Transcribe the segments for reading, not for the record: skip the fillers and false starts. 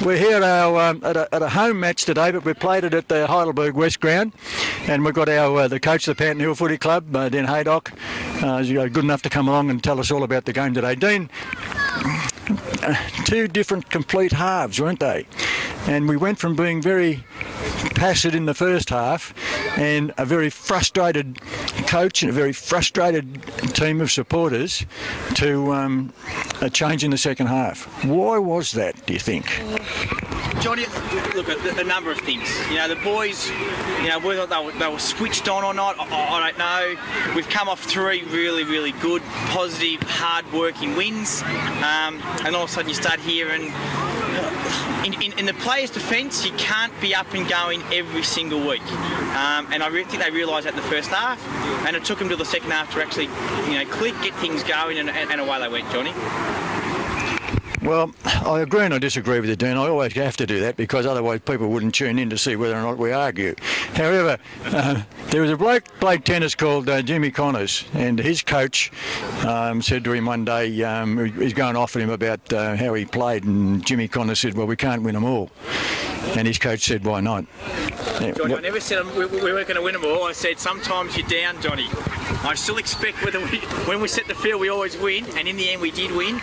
We're here at our at a home match today, but we played it at the Heidelberg West Ground, and we've got our the coach of the Panton Hill Footy Club, Dean Haydock, good enough to come along and tell us all about the game today. Dean, two different complete halves, weren't they? And we went from being very passive in the first half and a very frustrated coach and a very frustrated team of supporters to a change in the second half. Why was that, do you think? Johnny, look at a number of things. You know, the boys, you know, whether they were switched on or not, I don't know. We've come off three really good, positive, hard-working wins, and all of a sudden you start hearing, in the players' defence, you can't be up and going every single week. And I really think they realised that in the first half, and it took them to the second half to actually, you know, click, get things going, and away they went, Johnny. Well, I agree and I disagree with you, Dean. I always have to do that because otherwise people wouldn't tune in to see whether or not we argue. However, there was a bloke played tennis called Jimmy Connors, and his coach said to him one day, he's going off at him about how he played, and Jimmy Connors said, well, we can't win them all. And his coach said, why not? Yeah, Johnny, I never said we weren't going to win them all. I said sometimes you're down, Johnny. I still expect when we set the field we always win, and in the end we did win.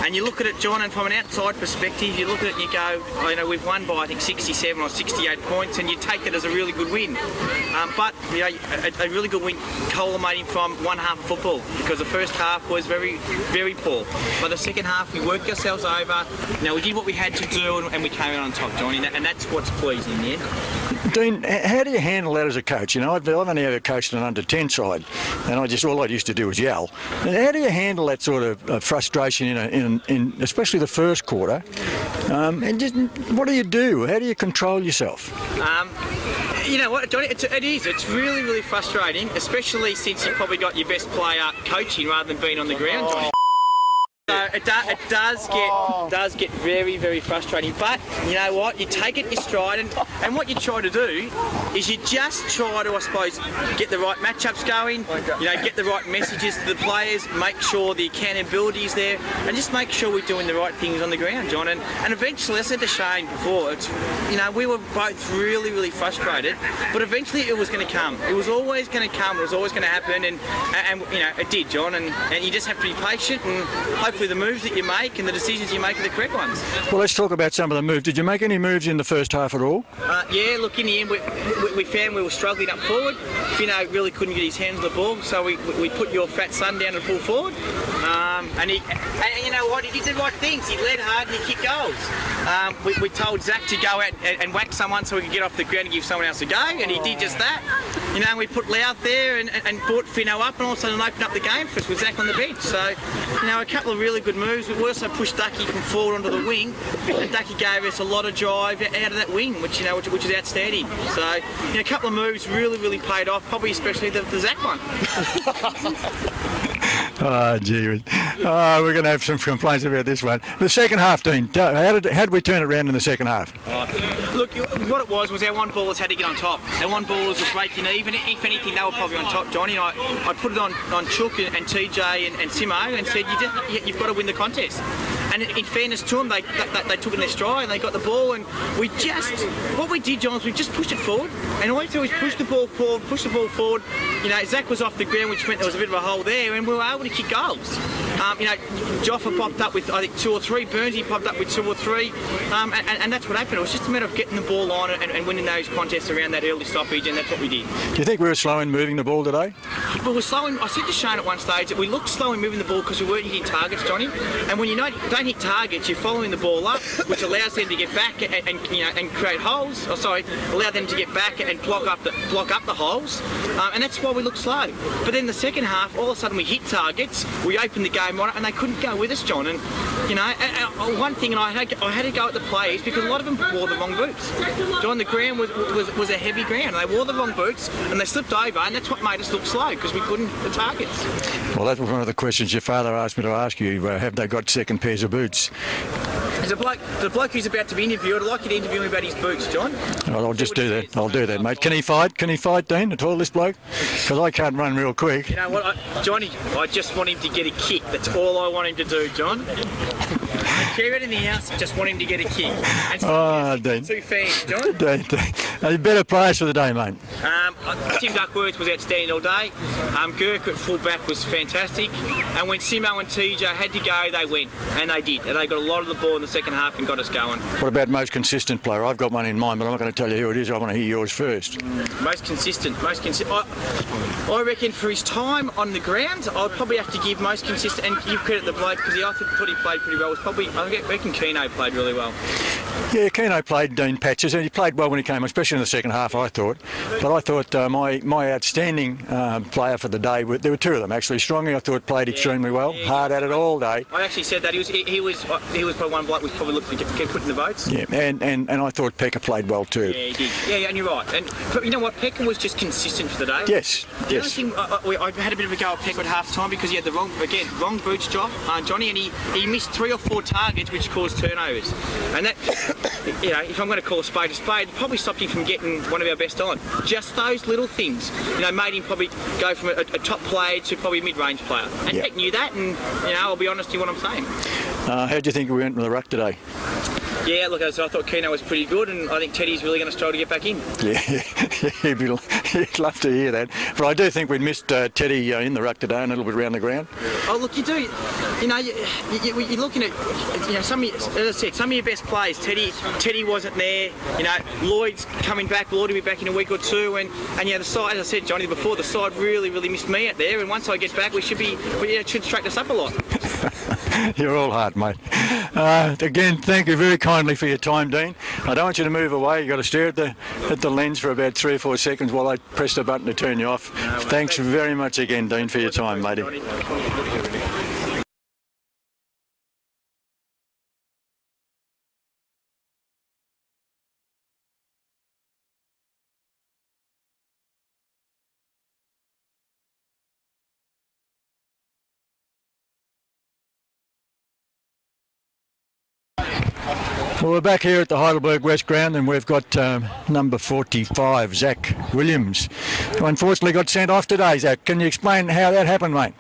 And you look at it, John, and from an outside perspective, you look at it and you go, you know, we've won by I think 67 or 68 points, and you take it as a really good win. But you know, a really good win culminating from one half of football, because the first half was very poor. By the second half, we worked ourselves over. You know, we did what we had to do, and we came out on top, Johnny, and that's what's pleasing in the end. Dean, how do you handle that as a coach? You know, I've only ever coached an under-10 side, and all I used to do was yell. And how do you handle that sort of frustration in especially the first quarter? And just what do you do? How do you control yourself? You know what, Johnny, it's really frustrating, especially since you've probably got your best player coaching rather than being on the ground, Johnny. So it does get very frustrating, but you know what, you take it in your stride, and what you try to do is you just try to, I suppose, get the right matchups going, you know, get the right messages to the players, make sure the accountability is there, and just make sure we're doing the right things on the ground, John. And eventually, I said to Shane before, you know, we were both really frustrated, but eventually it was going to come. It was always going to come. It was always going to happen, and you know, it did, John. And you just have to be patient, and hopefully the moves that you make and the decisions you make are the correct ones. Well, let's talk about some of the moves. Did you make any moves in the first half at all? Yeah, look, in the end we found we were struggling up forward. Finno really couldn't get his hands on the ball, so we put your fat son down and pull forward. And you know what, he did the right things. He led hard and he kicked goals. We told Zach to go out and whack someone so we could get off the ground and give someone else a go, and he did just that. You know, we put Louth there and brought Finno up, and all of a sudden opened up the game for us with Zach on the bench. So, you know, a couple of really good moves. We also pushed Ducky from forward onto the wing, and Ducky gave us a lot of drive out of that wing, which is outstanding. So, you know, a couple of moves really paid off, probably especially the Zach one. Oh, gee. Oh, we're going to have some complaints about this one. The second half, Dean, how did we turn it around in the second half? Look, what it was our one ballers had to get on top. Our one ballers were breaking even. If anything, they were probably on top, Johnny. And I put it on Chook and TJ and Simo and said, you've got to win the contest. And in fairness to them, they took it in their stride and they got the ball, and what we did, John, was we just pushed it forward, and all we do is push the ball forward. You know, Zach was off the ground, which meant there was a bit of a hole there, and we were able to kick goals. You know, Joffa popped up with, I think, 2 or 3. Burnsy popped up with 2 or 3. And that's what happened. It was just a matter of getting the ball on and winning those contests around that early stoppage, and that's what we did. Do you think we were slow in moving the ball today? Well, we're slow. I said to Shane at one stage that we looked slow in moving the ball because we weren't hitting targets, Johnny. And when you don't hit targets, you're following the ball up, which allows them to get back and create holes. Allow them to get back and block up the holes. And that's why we look slow. But then the second half, all of a sudden we hit targets, we opened the game on it, and they couldn't go with us, John. And you know, one thing, and I had to go at the players because a lot of them wore the wrong boots. John, the ground was a heavy ground. They wore the wrong boots and they slipped over, and that's what made us look slow because we couldn't hit the targets. Well, that was one of the questions your father asked me to ask you. Have they got second pairs of boots? There's the bloke who's about to be interviewed. I'd like you to interview him about his boots, John. I'll just do that. I'll do that, mate. Can he fight? Can he fight, Dean, at all, this bloke? Because I can't run real quick. You know what, Johnny? I just want him to get a kick. That's all I want him to do, John. care about anything else, just want him to get a kick. And Oh, Dean. two fans, John. Dean. Are you better players for the day, mate? Tim Duckworth was outstanding all day. Girk at full-back was fantastic. And when Simo and TJ had to go, they went. And they did. And they got a lot of the ball in the second half and got us going. What about most consistent player? I've got one in mind, but I'm not going to tell you who it is. I want to hear yours first. Most consistent. I reckon for his time on the ground, I'd probably have to give most consistent and give credit to the bloke because I thought he played pretty well. I reckon Keno played really well. Yeah, Keno played Dean patches, and he played well when he came on, especially in the second half, I thought. But I thought my outstanding player for the day, there were two of them actually. Strongy, I thought, played extremely well, hard at it all day. I actually said that he was probably one bloke was probably looking to get put in the votes. Yeah, and I thought Pekka played well too. Yeah, he did. Yeah, and you're right. But you know what, Pekka was just consistent for the day. Yes. The other thing, I had a bit of a go at Pekka at half time because he had the wrong boots, Johnny, and he missed 3 or 4 targets which caused turnovers. And that, you know, if I'm going to call a spade, it probably stopped him from getting one of our best on. Just those little things, you know, made him probably go from a top player to probably a mid-range player. And Peck knew that, and, you know, I'll be honest with what I'm saying. How do you think we went with the ruck today? Yeah, look, I thought Keno was pretty good, and I think Teddy's really going to struggle to get back in. Yeah, he'd love to hear that. But I do think we missed Teddy in the ruck today and a little bit around the ground. Oh, look, you do. You know, you're looking at, you know, as I said, some of your best players. Teddy wasn't there. You know, Lloyd's coming back. Lloyd will be back in a week or two, and yeah, the side, as I said, Johnny, before, the side really missed me out there. And once I get back, we should straighten us up a lot. You're all heart, mate. Again, thank you very kindly for your time, Dean. I don't want you to move away. You've got to stare at the lens for about 3 or 4 seconds while I press the button to turn you off. No, thanks very much again, Dean, for your time, matey. Well, we're back here at the Heidelberg West Ground, and we've got number 45, Zach Williams, who unfortunately got sent off today. Zach, can you explain how that happened, mate?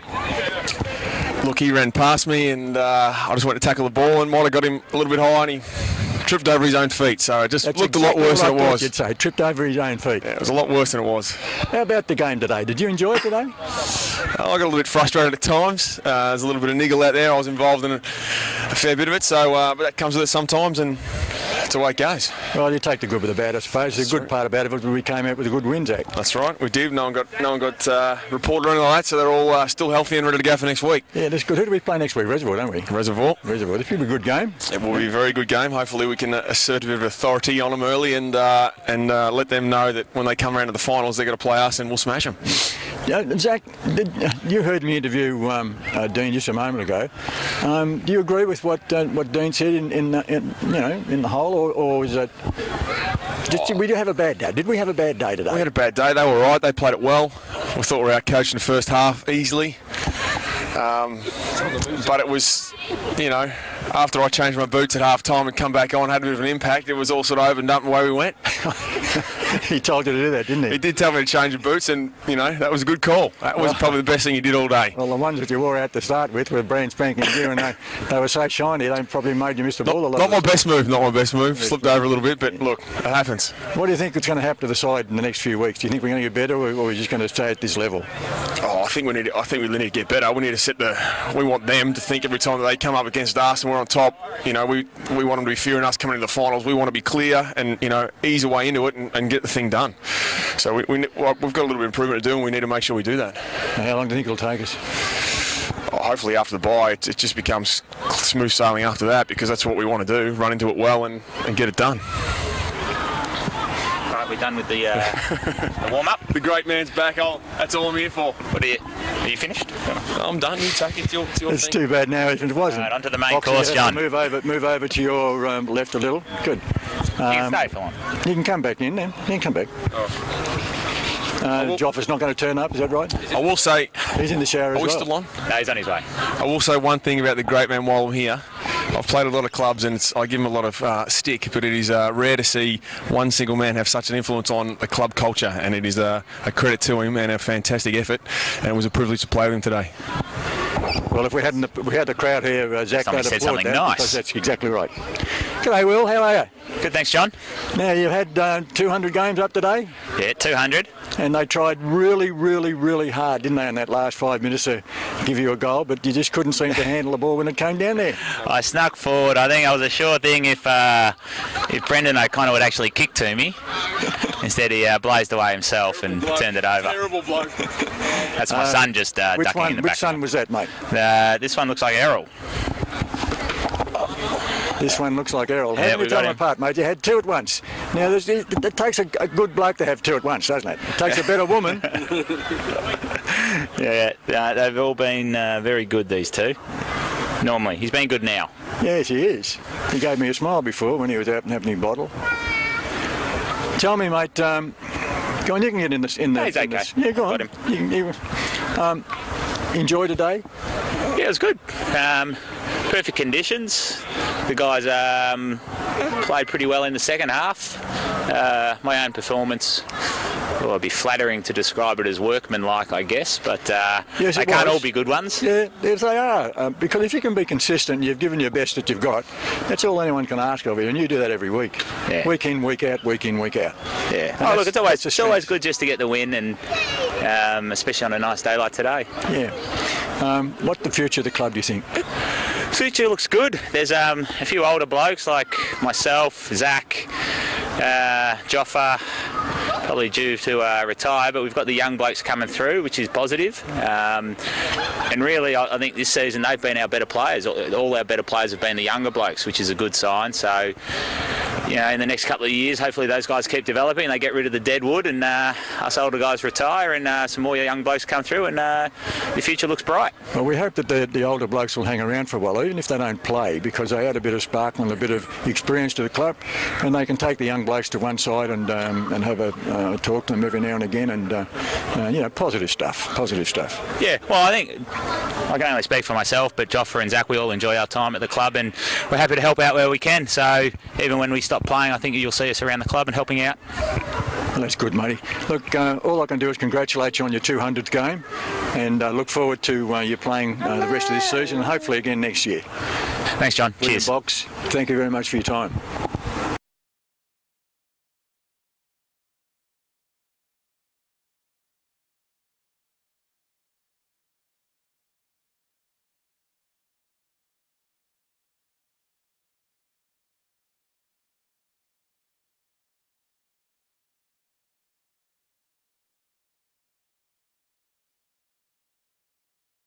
Look, he ran past me, and I just went to tackle the ball, and might have got him a little bit high, and he tripped over his own feet. So it just looked a lot worse than it was. You'd say tripped over his own feet. Yeah, it was a lot worse than it was. How about the game today? Did you enjoy it today? I got a little bit frustrated at times. There's a little bit of niggle out there. I was involved in a fair bit of it, so but that comes with it sometimes, and that's the way it goes. Well, you take the good with the bad, I suppose. The good part about it was we came out with a good win, Zach. That's right, we did. No one got reported or anything like that, so they're all still healthy and ready to go for next week. Yeah, that's good. Who do we play next week? Reservoir, don't we? Reservoir. This will be a good game. It will be a very good game. Hopefully we can assert a bit of authority on them early and let them know that when they come around to the finals, they're going to play us and we'll smash them. Yeah, Zach, you heard me interview Dean just a moment ago. Do you agree with what Dean said in the whole, or is that just we do have a bad day? Did we have a bad day today? We had a bad day. They were right. They played it well. We thought we were outcoached in the first half easily, but it was, you know, after I changed my boots at half time and come back on, had a bit of an impact. It was all sort of opened up and away we went. He told you to do that, didn't he? He did tell me to change the boots, and, you know, that was a good call. That was probably the best thing he did all day. Well, the ones that you wore out to start with were brand spanking new, and they were so shiny, they probably made you miss the ball a lot. Not my best move. Slipped over a little bit, but look, it happens. What do you think is going to happen to the side in the next few weeks? Do you think we're going to get better, or are we just going to stay at this level? Oh, I think we need to get better. We need to we want them to think every time that they come up against us and we're on top, you know, we want them to be fearing us coming into the finals. We want to be clear and, you know, ease away into it and get the thing done. So we've got a little bit of improvement to do, and we need to make sure we do that. How long do you think it'll take us? Hopefully after the bye, it just becomes smooth sailing after that, because that's what we want to do, run into it well and get it done. We're done with the warm-up. The great man's back. That's all I'm here for. Are you finished? I'm done. You take it. It's your it's thing. too bad now if it wasn't. Right, on to the main course, John. Move over to your left a little. Good. You can stay for one. You can come back in then. You can come back. Joffa's not going to turn up, is that right? I will say... He's in the shower as well. Are we still on? No, he's on his way. I will say one thing about the great man while I'm here. I've played a lot of clubs and I give him a lot of stick, but it is rare to see one single man have such an influence on the club culture, and it is a credit to him and a fantastic effort, and it was a privilege to play with him today. Well, if we had the crowd here, Zach Somebody would said applaud something that, nice. because that's exactly right. G'day, Will. How are you? Good, thanks, John. Now, you had 200 games up today, Yeah, 200. and they tried really, really, really hard, didn't they, in that last 5 minutes to give you a goal, but you just couldn't seem to handle the ball when it came down there. I snuck forward. I think I was a sure thing if Brendan O'Connor would actually kick to me. Instead, he blazed away himself and turned it over. Terrible bloke. That's my son just ducking in the back. Which son was that, mate? This one looks like Errol. This one looks like Errol. How Yeah, did you we tell got them him. apart, mate? You had two at once. Now, it takes a good bloke to have two at once, doesn't it? It takes a better woman. Yeah, they've all been very good, these two. Normally. He's been good now. Yes, he is. He gave me a smile before when he was out and having his bottle. Tell me, mate, go on, you can get in this. No, he's okay. Yeah, go on. Got him. Enjoy today? Yeah, it was good. Perfect conditions. The guys played pretty well in the second half. My own performance, well, it'd be flattering to describe it as workmanlike, I guess, but Yes, they it can't was. all be good ones. Yeah, yes, they are. Because if you can be consistent, you've given your best that you've got. That's all anyone can ask of you, and you do that every week. Yeah. Week in, week out, week in, week out. Yeah. And Oh, look, that's it's always good just to get the win, and especially on a nice day like today. Yeah. What the future of the club do you think? Future looks good. There's a few older blokes like myself, Zach, Joffa, probably due to retire, but we've got the young blokes coming through, which is positive. And really, I think this season they've been our better players. All our better players have been the younger blokes, which is a good sign. So, you know, in the next couple of years, hopefully those guys keep developing, they get rid of the dead wood, and us older guys retire, and some more young blokes come through, and the future looks bright. Well, we hope that the older blokes will hang around for a while, even if they don't play, because they add a bit of sparkle and a bit of experience to the club, and they can take the young blokes to one side and have a talk to them every now and again, and you know, positive stuff. Yeah, well, I think I can only speak for myself, but Joffa and Zach, we all enjoy our time at the club, and we're happy to help out where we can. So even when we stop playing, I think you'll see us around the club and helping out. Well, that's good, matey. Look, all I can do is congratulate you on your 200th game, and look forward to you playing the rest of this season, and hopefully again next year. Thanks, John. William Cheers. Box, thank you very much for your time.